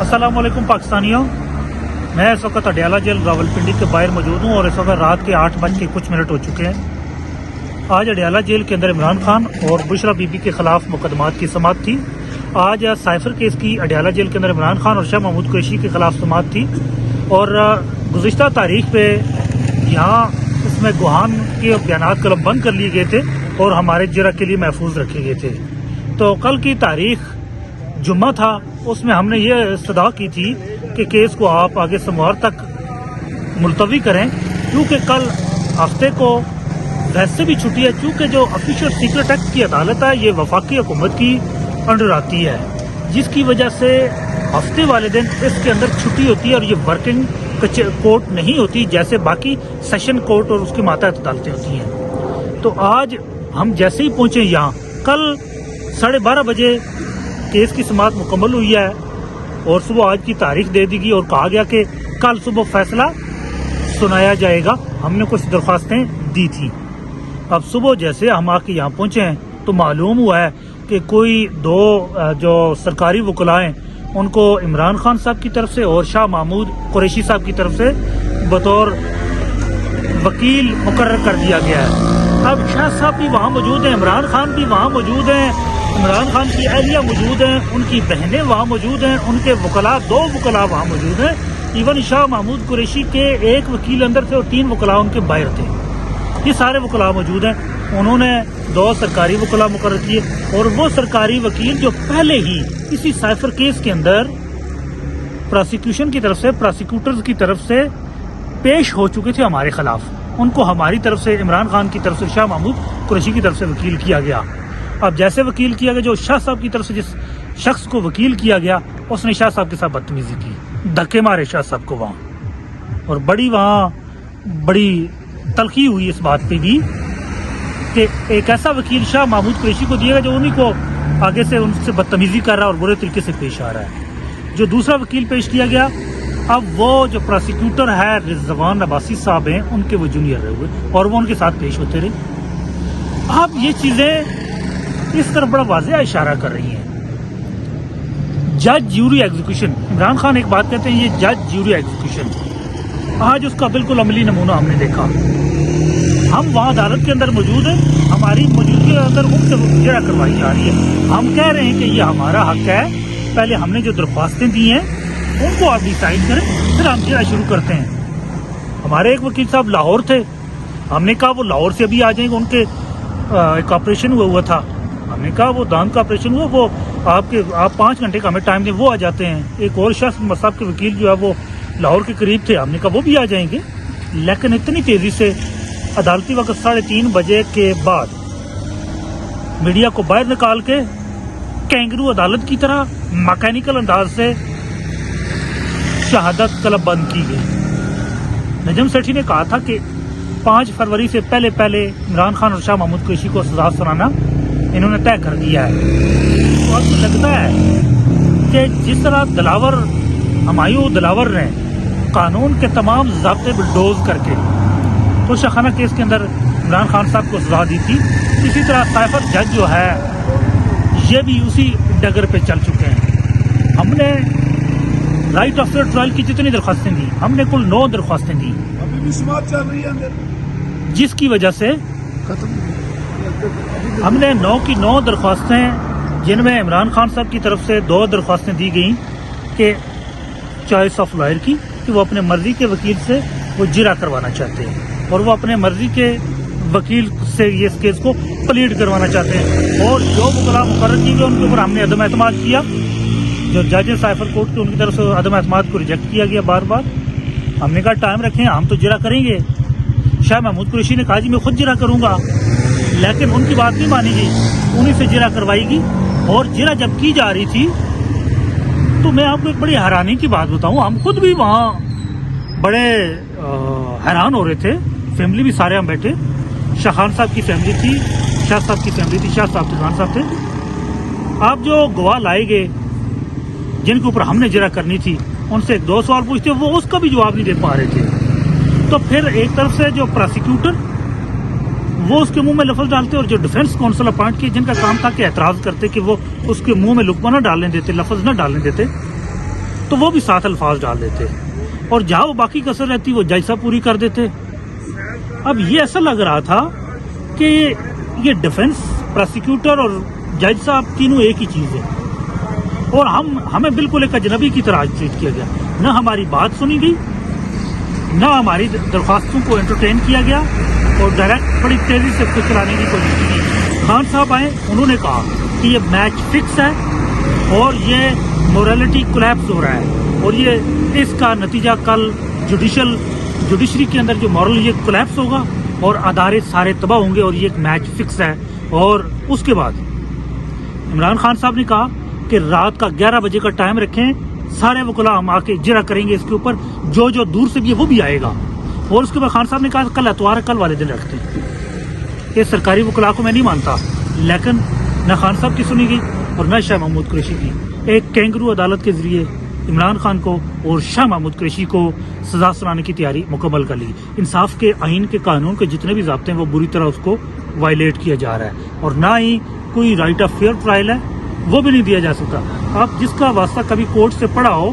अस्सलाम वालेकुम पाकिस्तानियों, मैं इस वक्त अडियाला जेल रावलपिंडी के बाहर मौजूद हूँ और इस वक्त रात के 8:कुछ हो चुके हैं। आज अडियाला जेल के अंदर इमरान खान और बुशरा बीबी के खिलाफ मुकदमात की समाअत थी। आज साइफर केस की अडियाला जेल के अंदर इमरान खान और शाह महमूद कुरैशी के खिलाफ समाअत थी और गुज़िश्ता तारीख पे यहाँ इसमें गुहान के बयानात कलमबंद कर लिए गए थे और हमारे जरा के लिए महफूज रखे गए थे। तो कल की तारीख जुम्मा था, उसमें हमने ये इस्तदा की थी कि केस को आप आगे सोमवार तक मुलतवी करें, क्योंकि कल हफ्ते को वैसे भी छुट्टी है। चूँकि जो ऑफिशियल सीक्रेट एक्ट की अदालत है ये वफाकी हुकूमत की अंडर आती है, जिसकी वजह से हफ्ते वाले दिन इसके अंदर छुट्टी होती है और ये वर्किंग कोर्ट नहीं होती जैसे बाकी सेशन कोर्ट और उसकी मातहत अदालतें होती हैं। तो आज हम जैसे ही पहुंचे यहाँ, कल 12:30 बजे केस की समाअत मुकम्मल हुई है और सुबह आज की तारीख दे दी गई और कहा गया कि कल सुबह फैसला सुनाया जाएगा। हमने कुछ दरख्वास्तें दी थी। अब सुबह जैसे हम आके यहाँ पहुंचे हैं तो मालूम हुआ है कि कोई दो जो सरकारी वकला हैं उनको इमरान खान साहब की तरफ से और शाह महमूद कुरैशी साहब की तरफ से बतौर वकील मुकर्रर कर दिया गया है। अब शाह साहब भी वहाँ मौजूद हैं, इमरान खान भी वहाँ मौजूद हैं, इमरान खान की अहलिया मौजूद हैं, उनकी बहनें वहाँ मौजूद हैं, उनके वकला 2 वकला वहाँ मौजूद हैं। इवन शाह महमूद कुरैशी के 1 वकील अंदर थे और 3 वकला उनके बाहर थे। ये सारे वकला मौजूद हैं। उन्होंने 2 सरकारी वकला मुकर्रर किए और वो सरकारी वकील जो पहले ही इसी साइफर केस के अंदर प्रोसिक्यूशन की तरफ से, प्रोसिक्यूटर्स की तरफ से पेश हो चुके थे हमारे खिलाफ, उनको हमारी तरफ से, इमरान खान की तरफ से, शाह महमूद कुरैशी की तरफ से वकील किया गया। अब जैसे वकील किया गया, जो शाह साहब की तरफ से जिस शख्स को वकील किया गया उसने शाह साहब के साथ बदतमीजी की, धक्के मारे शाह साहब को वहाँ, और बड़ी तलखी हुई इस बात पे भी कि एक ऐसा वकील शाह महमूद कुरैशी को दिएगा जो उन्हीं को आगे से उनसे बदतमीजी कर रहा है और बुरे तरीके से पेश आ रहा है। जो दूसरा वकील पेश किया गया, अब वो जो प्रोसिक्यूटर है रिजवान अब्बासी साहब हैं, उनके वो जूनियर रहे हुए और वो उनके साथ पेश होते रहे। अब ये चीजें इस तरफ बड़ा वाज़ेह इशारा कर रही हैं। जज ज्यूरी एग्जीक्यूशन, इमरान खान एक बात कहते हैं, ये जज ज्यूरी एग्जीक्यूशन, आज उसका बिल्कुल अमली नमूना हमने देखा। हम वहाँ अदालत के अंदर मौजूद हैं, हमारी मौजूदगी के अंदर उनसे जेरा करवाई जा रही है। हम कह रहे हैं कि ये हमारा हक है, पहले हमने जो दरख्वास्तें दी हैं उनको आप डिसाइड करें, फिर हम जेरा शुरू करते हैं। हमारे एक वकील साहब लाहौर थे, हमने कहा वो लाहौर से अभी आ जाएंगे, उनके एक ऑपरेशन हुआ था, हमने कहा वो दांत का ऑपरेशन हुआ, वो आप 5 घंटे का हमें टाइम दें, वो आ जाते हैं। एक और शख्स मसाब के वकील जो है वो लाहौर के करीब थे, हमने कहा वो भी आ जाएंगे। लेकिन इतनी तेजी से अदालती वक्त 3:30 बजे के बाद मीडिया को बाहर निकाल के कैंगरू अदालत की तरह मैकेनिकल अंदाज से शहादत तलब बंद की गई। नजम सेठी ने कहा था कि 5 फरवरी से पहले इमरान खान और शाह महमूद कुरैशी को सजा सुनाना इन्होंने तय कर दिया है। तो अब लगता है कि जिस तरह हमायूं दिलावर ने कानून के तमाम ज़ाब्ते बुलडोज करके तो शाखाना केस के अंदर इमरान खान साहब को सजा दी थी, इसी तरह साइफर जज जो है ये भी उसी डगर पे चल चुके हैं। हमने राइट आफ्टर ट्रायल की जितनी दरख्वास्तें दी, हमने कुल 9 दरख्वास्तें दी, अभी भी समाअत चल रही है अंदर, जिसकी वजह से हमने 9 की 9 दरख्वास्तें, जिनमें इमरान खान साहब की तरफ से 2 दरख्वास्तें दी गई कि चॉइस ऑफ लॉयर की, कि वो अपने मर्जी के वकील से वो जिरा करवाना चाहते हैं और वो अपने मर्जी के वकील से ये इस केस को प्लीड करवाना चाहते हैं। और जो वकला मुकर्रर की गई उनके ऊपर हमने अदम एतमाद किया, जो जज साइफर कोर्ट के उनकी तरफ से अदम एतमाद को रिजेक्ट किया गया बार बार। हमने कहा टाइम रखें, हम तो जिरा करेंगे। शाह महमूद कुरैशी ने कहा जी मैं खुद जिरा करूंगा, लेकिन उनकी बात नहीं मानी गई, उन्हीं से जिरा करवाएगी। और जिरा जब की जा रही थी तो मैं आपको एक बड़ी हैरानी की बात बताऊं, हम खुद भी वहाँ बड़े हैरान हो रहे थे, फैमिली भी सारे हम बैठे, शाह खान साहब की फैमिली थी, शाह साहब की फैमिली थी, शाह साहब खान साहब थे। आप जो गवाह लाए गए जिनके ऊपर हमने जिरा करनी थी, उनसे 2 सवाल पूछते, वो उसका भी जवाब नहीं दे पा रहे थे। तो फिर एक तरफ से जो प्रोसिक्यूटर वो उसके मुंह में लफ्ज डालते और जो डिफेंस काउंसिल अपॉइंट किए जिनका काम था कि एतराज करते कि वो उसके मुंह में लुकमा ना डालने देते, लफ्ज ना डालने देते। تو وہ بھی 7 الفاظ ڈال دیتے اور جہاں وہ باقی کسر رہتی وہ جج صاحب پوری کر دیتے. اب یہ ایسا لگ رہا تھا کہ یہ ڈیفنس پروسیکیوٹر اور جج صاحب تینوں ایک ہی چیز ہے اور ہمیں بالکل ایک اجنبی کی طرح ٹریٹ کیا گیا. نہ ہماری بات سنی گئی, نہ ہماری درخواستوں کو انٹرٹین کیا گیا اور ڈائریکٹ بڑی تیزی سے اس کو چلانے کی کوشش کی گئی. خان صاحب آئے, انہوں نے کہا کہ یہ میچ فکس ہے اور یہ مورالٹی کولیپس ہو رہا ہے اور یہ اس کا نتیجہ کل جوڈیشری کے اندر جو مورل یہ کولیپس ہوگا اور ادارے سارے تباہ ہوں گے اور یہ ایک میچ فکس ہے. اور اس کے بعد عمران خان صاحب نے کہا کہ رات کا 11 بجے کا ٹائم رکھیں, سارے وکلاء ہم آ کے جرا کریں گے اس کے اوپر, جو دور سے بھی ہے وہ بھی آئے گا. اور اس کے بعد خان صاحب نے کہا کل اتوار ہے, کل والے دن رکھتے ہیں. یہ سرکاری وکلاء کو میں نہیں مانتا, لیکن نہ خان صاحب کی سنی گئی اور نہ شاہ محمود قریشی کی. ایک کینگرو عدالت کے ذریعے عمران خان کو اور شاہ محمود قریشی کو سزا سنانے کی تیاری مکمل کر لی. انصاف کے آئین کے قانون کے جتنے بھی ضابطے ہیں وہ بری طرح اس کو وائلیٹ کیا جا رہا ہے اور نہ ہی کوئی رائٹ آف فیئر ٹرائل ہے وہ بھی نہیں دیا جا سکتا. آپ جس کا واسطہ کبھی کورٹ سے پڑھا ہو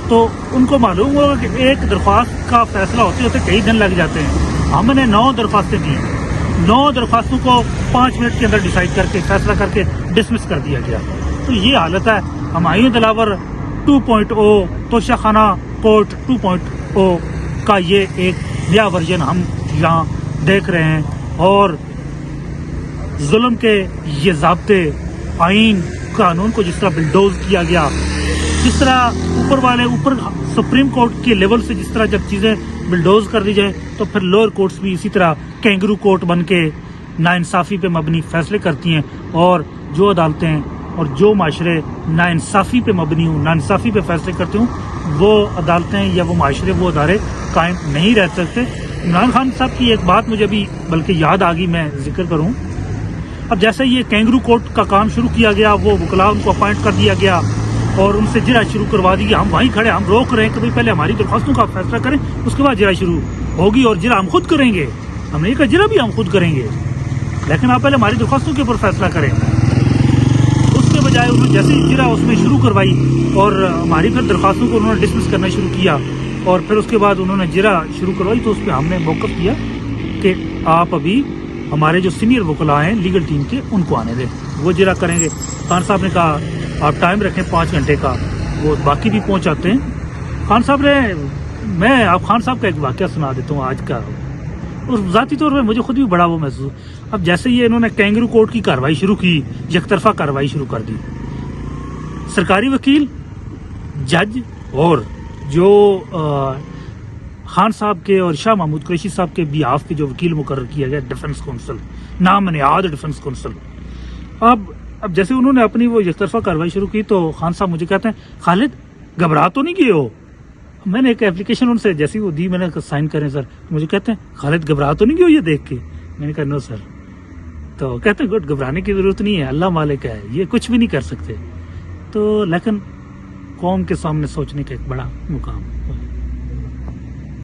تو ان کو معلوم ہوگا کہ ایک درخواست کا فیصلہ ہوتے ہوتے کئی دن لگ جاتے ہیں. ہم نے 9 درخواستیں دی, 9 درخواستوں کو 5 منٹ کے اندر ڈیسائیڈ کر کے فیصلہ کر کے ڈسمس کر دیا گیا. تو یہ حالت ہے ہمایوں دلاور 2.0 توشہ خانہ کورٹ 2.0 کا یہ ایک نیا ورژن ہم یہاں دیکھ رہے ہیں. اور ظلم کے یہ ضابطے آئین قانون کو جس طرح بلڈوز کیا گیا, جس طرح اوپر سپریم کورٹ کے لیول سے جس طرح جب چیزیں بلڈوز کر دی جائیں تو پھر لوئر کورٹس بھی اسی طرح کینگرو کورٹ بن کے ناانصافی پہ مبنی فیصلے کرتی ہیں. اور جو عدالتیں اور جو معاشرے ناانصافی پہ مبنی ہوں, ناانصافی پہ فیصلے کرتے ہوں, وہ عدالتیں یا وہ معاشرے وہ ادارے قائم نہیں رہ سکتے. عمران خان صاحب کی ایک بات مجھے بھی بلکہ یاد آ گئی, میں ذکر کروں. اب جیسے یہ کینگرو کورٹ کا کام شروع کیا گیا, وہ وکلاء ان کو اپوائنٹ کر دیا گیا اور ان سے جرا شروع کروا دی گئی. ہم وہیں کھڑے, ہم روک رہے ہیں کہ بھائی پہلے ہماری درخواستوں کا فیصلہ کریں, اس کے بعد جرا شروع ہوگی اور جرا ہم خود کریں گے. ہم نے کہا جرا بھی ہم خود کریں گے, لیکن آپ پہلے ہماری درخواستوں کے اوپر فیصلہ کریں. اس کے بجائے انہوں نے جیسے جرا اس میں شروع کروائی اور ہماری پھر درخواستوں کو انہوں نے ڈسمس کرنا شروع کیا اور پھر اس کے بعد انہوں نے جرا شروع کروائی. تو اس پہ ہم نے موقف کیا کہ آپ ابھی ہمارے جو سینئر وکلاء ہیں لیگل ٹیم کے ان کو آنے دیں, وہ جرا کریں گے. خان صاحب نے کہا آپ ٹائم رکھیں 5 گھنٹے کا, وہ باقی بھی پہنچ آتے ہیں. خان صاحب نے, میں آپ خان صاحب کا ایک واقعہ سنا دیتا ہوں آج کا, اور ذاتی طور پہ مجھے خود بھی بڑا وہ محسوس. اب جیسے یہ انہوں نے کینگرو کورٹ کی کارروائی شروع کی, یک طرفہ کارروائی شروع کر دی. سرکاری وکیل, جج اور جو خان صاحب کے اور شاہ محمود قریشی صاحب کے بیاف کے جو وکیل مقرر کیا گیا ڈیفنس کونسل, نام نہاد ڈیفنس کونسل. اب جیسے انہوں نے اپنی وہ یک طرفہ کارروائی شروع کی تو خان صاحب مجھے کہتے ہیں خالد گھبرا تو نہیں گئے ہو. میں نے ایک اپلیکیشن ان سے جیسی وہ دی, میں نے سائن کریں سر, مجھے کہتے ہیں خالد گھبرا تو نہیں گئے ہو یہ دیکھ کے. میں نے کہا نو سر. تو کہتے ہیں گڈ, گھبرانے کی ضرورت نہیں ہے, اللہ مالک ہے, یہ کچھ بھی نہیں کر سکتے. تو لیکن قوم کے سامنے سوچنے کا ایک بڑا مقام